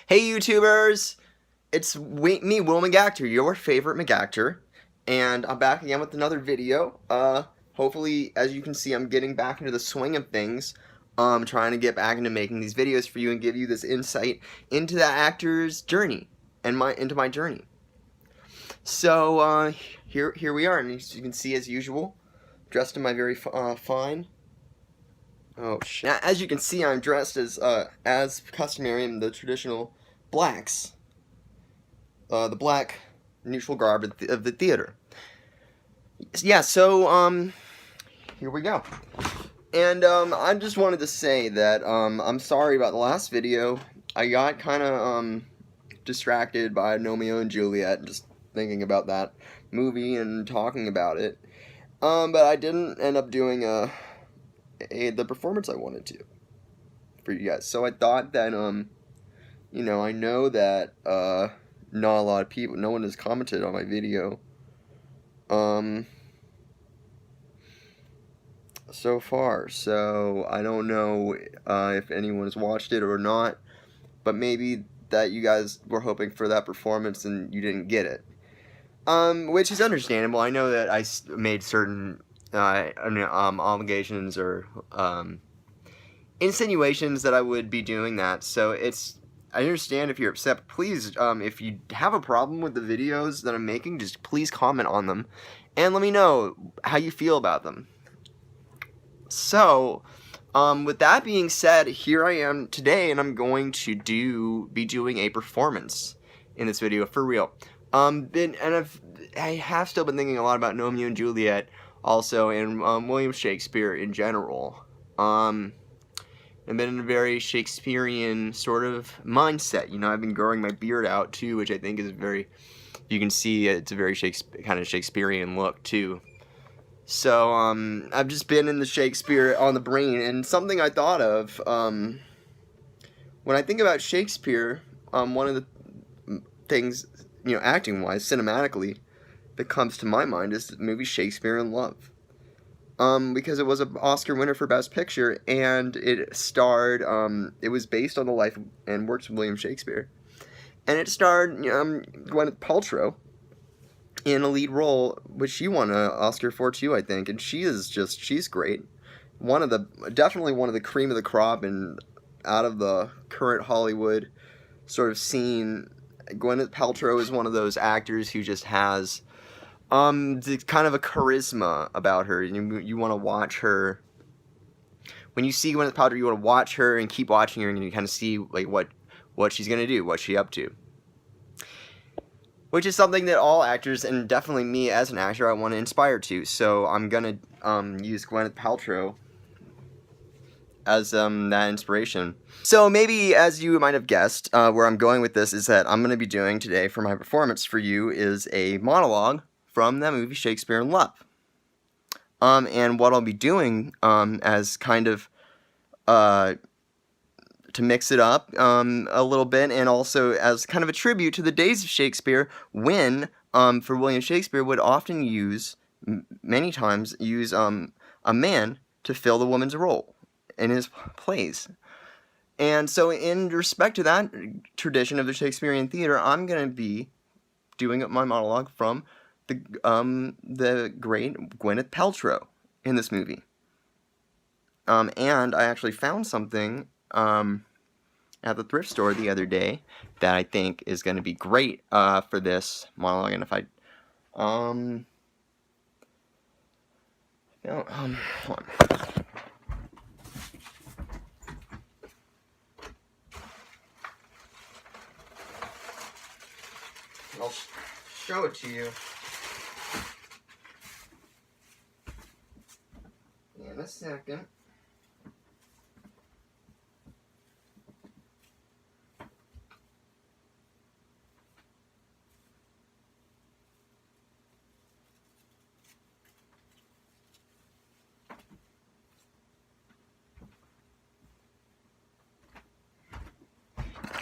Hey YouTubers! It's me, Will McActor, your favorite McActor, and I'm back again with another video. Hopefully, as you can see, I'm getting back into the swing of things. Trying to get back into making these videos for you and give you this insight into that actor's journey and into my journey. So, here we are, and as you can see, as usual, dressed in my very fine. Oh shit! Now, as you can see, I'm dressed as customary in the traditional blacks. The black neutral garb of the theater. Yeah, so, here we go. And, I just wanted to say that, I'm sorry about the last video. I got kind of, distracted by Romeo and Juliet, just thinking about that movie and talking about it. But I didn't end up doing, the performance I wanted to for you guys. So I thought that, you know, I know that, not a lot of people, no one has commented on my video, so far, so I don't know, if anyone has watched it or not, but maybe that you guys were hoping for that performance and you didn't get it, which is understandable. I know that I made certain, obligations or, insinuations that I would be doing that, so I understand if you're upset, but please, if you have a problem with the videos that I'm making, just please comment on them, and let me know how you feel about them. So, with that being said, here I am today, and I'm going to be doing a performance in this video, for real. I have still been thinking a lot about Romeo and Juliet, also, and, William Shakespeare in general. I've been in a very Shakespearean sort of mindset. You know, I've been growing my beard out too, which I think is you can see it's a very kind of Shakespearean look too. So, I've just been in the Shakespeare on the brain, and something I thought of, when I think about Shakespeare, one of the things, you know, acting-wise, cinematically, that comes to my mind is the movie Shakespeare in Love. Because it was an Oscar winner for Best Picture, and it starred, it was based on the life and works of William Shakespeare. And it starred, Gwyneth Paltrow in a lead role, which she won an Oscar for too, I think, and she's great. Definitely one of the cream of the crop, and out of the current Hollywood sort of scene, Gwyneth Paltrow is one of those actors who just has kind of a charisma about her. You want to watch her. When you see Gwyneth Paltrow, you want to watch her and keep watching her, and you kind of see like what she's gonna do, what she's up to. Which is something that all actors, and definitely me as an actor, I want to inspire to. So I'm gonna use Gwyneth Paltrow as that inspiration. So maybe, as you might have guessed, where I'm going with this is that I'm gonna be doing today for my performance for you is a monologue from that movie Shakespeare in Love. And what I'll be doing, as kind of, to mix it up, a little bit, and also as kind of a tribute to the days of Shakespeare when, for William Shakespeare would often many times use, a man to fill the woman's role in his plays. And so in respect to that tradition of the Shakespearean theater, I'm going to be doing my monologue from the great Gwyneth Paltrow in this movie. And I actually found something at the thrift store the other day that I think is going to be great for this monologue. And if I hold on. I'll show it to you in a second.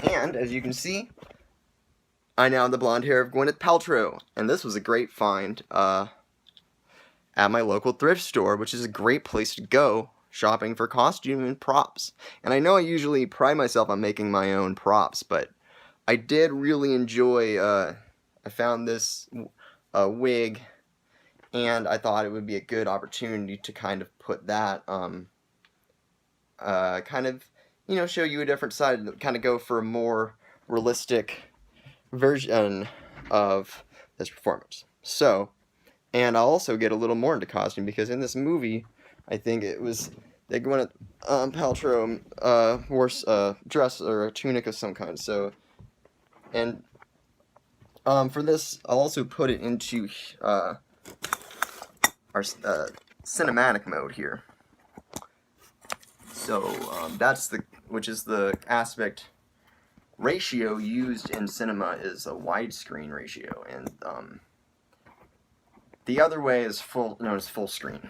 And, as you can see, I now have the blonde hair of Gwyneth Paltrow, and this was a great find at my local thrift store, which is a great place to go shopping for costume and props. And I know I usually pride myself on making my own props, but I did really enjoy, I found this wig, and I thought it would be a good opportunity to kind of put that, kind of, show you a different side, kind of go for a more realistic version of this performance. So, and I'll also get a little more into costume, because in this movie, I think it was that Gwyneth Paltrow wore a dress or a tunic of some kind. So, and for this, I'll also put it into our cinematic mode here. So that's which is the aspect ratio used in cinema is a widescreen ratio, and the other way is known as full screen.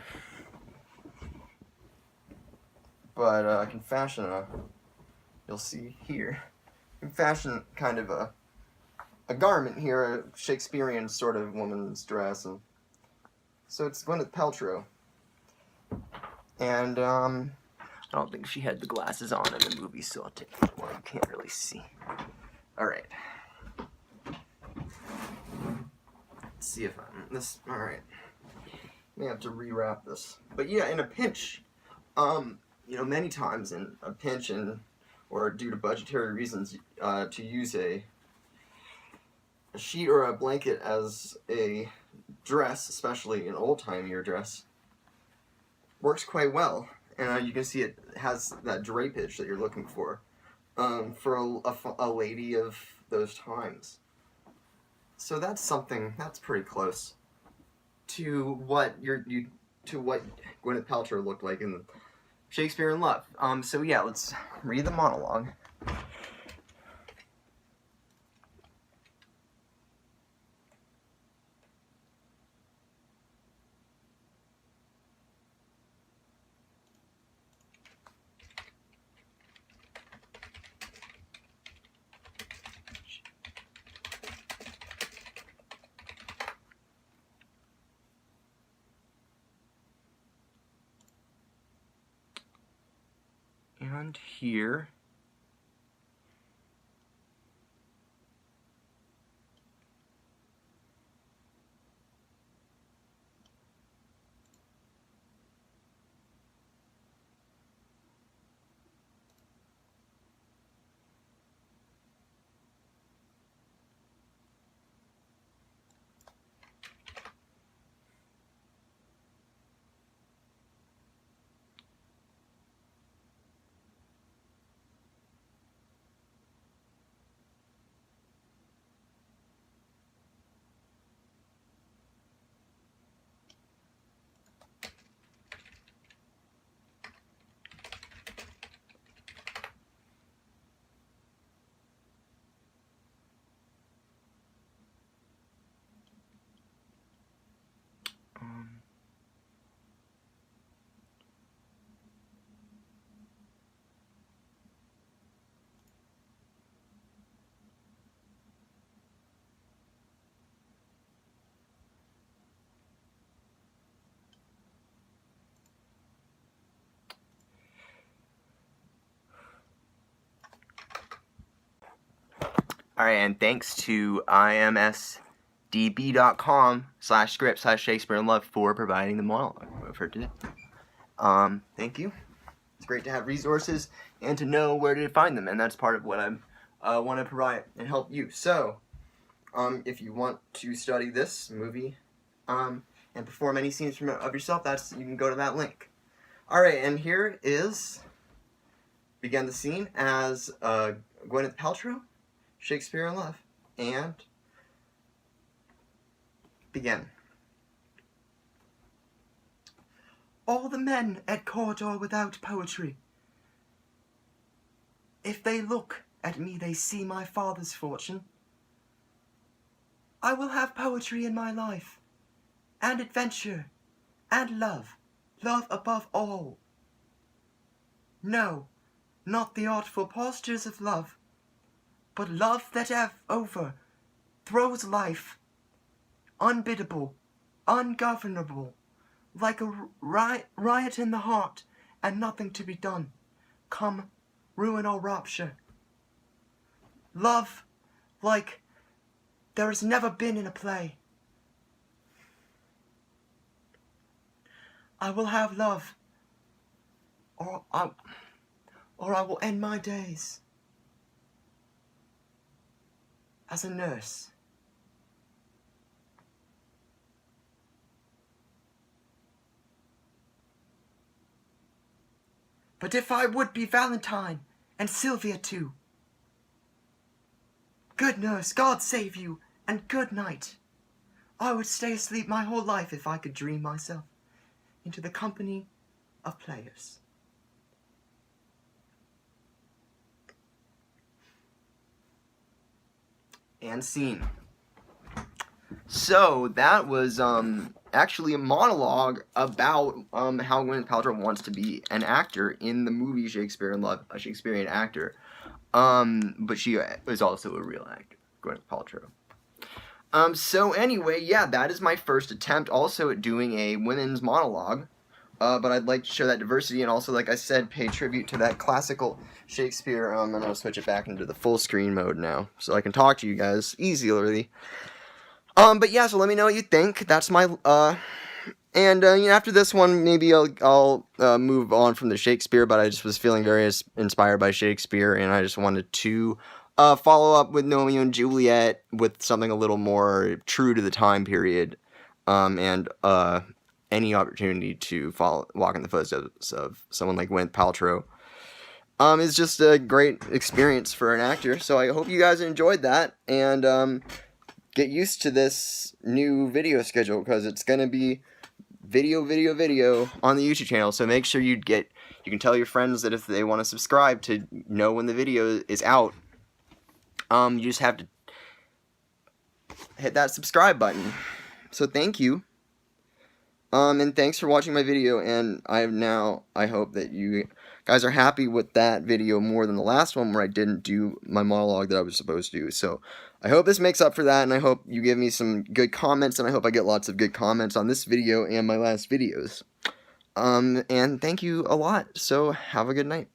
But I can fashion you'll see here, I can fashion kind of a garment here, a Shakespearean sort of woman's dress, and so it's Gwyneth Paltrow. And I don't think she had the glasses on in the movie, so I'll take it. Well, you can't really see. Alright. Let's see if I'm alright. May have to rewrap this. But yeah, in a pinch, many times in a pinch or due to budgetary reasons, to use a sheet or a blanket as a dress, especially an old-timey dress, works quite well. And you can see it has that drapage that you're looking for a lady of those times. So that's something that's pretty close to what what Gwyneth Paltrow looked like in Shakespeare in Love. So yeah, let's read the monologue. And here, alright, and thanks to imsdb.com/script/Shakespeare in Love for providing the monologue for today. Thank you. It's great to have resources and to know where to find them, and that's part of what I want to provide and help you. So, if you want to study this movie and perform any scenes of yourself, you can go to that link. Alright, and here is begin the scene as Gwyneth Paltrow, Shakespeare in Love, and begin. All the men at court are without poetry. If they look at me, they see my father's fortune. I will have poetry in my life, and adventure, and love above all. No, not the artful postures of love, but love that throws life, unbiddable, ungovernable, like a riot in the heart, and nothing to be done. Come, ruin or rupture. Love like there has never been in a play. I will have love, or I will end my days as a nurse. But if I would be Valentine, and Sylvia too. Good nurse, God save you, and good night. I would stay asleep my whole life if I could dream myself into the company of players. And scene. So that was actually a monologue about how Gwyneth Paltrow wants to be an actor in the movie Shakespeare in Love, a Shakespearean actor. But she is also a real actor, Gwyneth Paltrow. So anyway, yeah, that is my first attempt also at doing a women's monologue. But I'd like to show that diversity and also, like I said, pay tribute to that classical Shakespeare. I'm going to switch it back into the full screen mode now so I can talk to you guys easily. But yeah, so let me know what you think. That's my, and after this one, maybe I'll move on from the Shakespeare, but I just was feeling very inspired by Shakespeare, and I just wanted to follow up with Romeo and Juliet with something a little more true to the time period, and any opportunity to walk in the footsteps of someone like Gwyneth Paltrow is just a great experience for an actor. So I hope you guys enjoyed that, and get used to this new video schedule, because it's going to be video on the YouTube channel. So make sure you can tell your friends that if they want to subscribe to know when the video is out, you just have to hit that subscribe button. So thank you. And thanks for watching my video, and I hope that you guys are happy with that video more than the last one where I didn't do my monologue that I was supposed to do. So I hope this makes up for that, and I hope you give me some good comments, and I hope I get lots of good comments on this video and my last videos. And thank you a lot, so have a good night.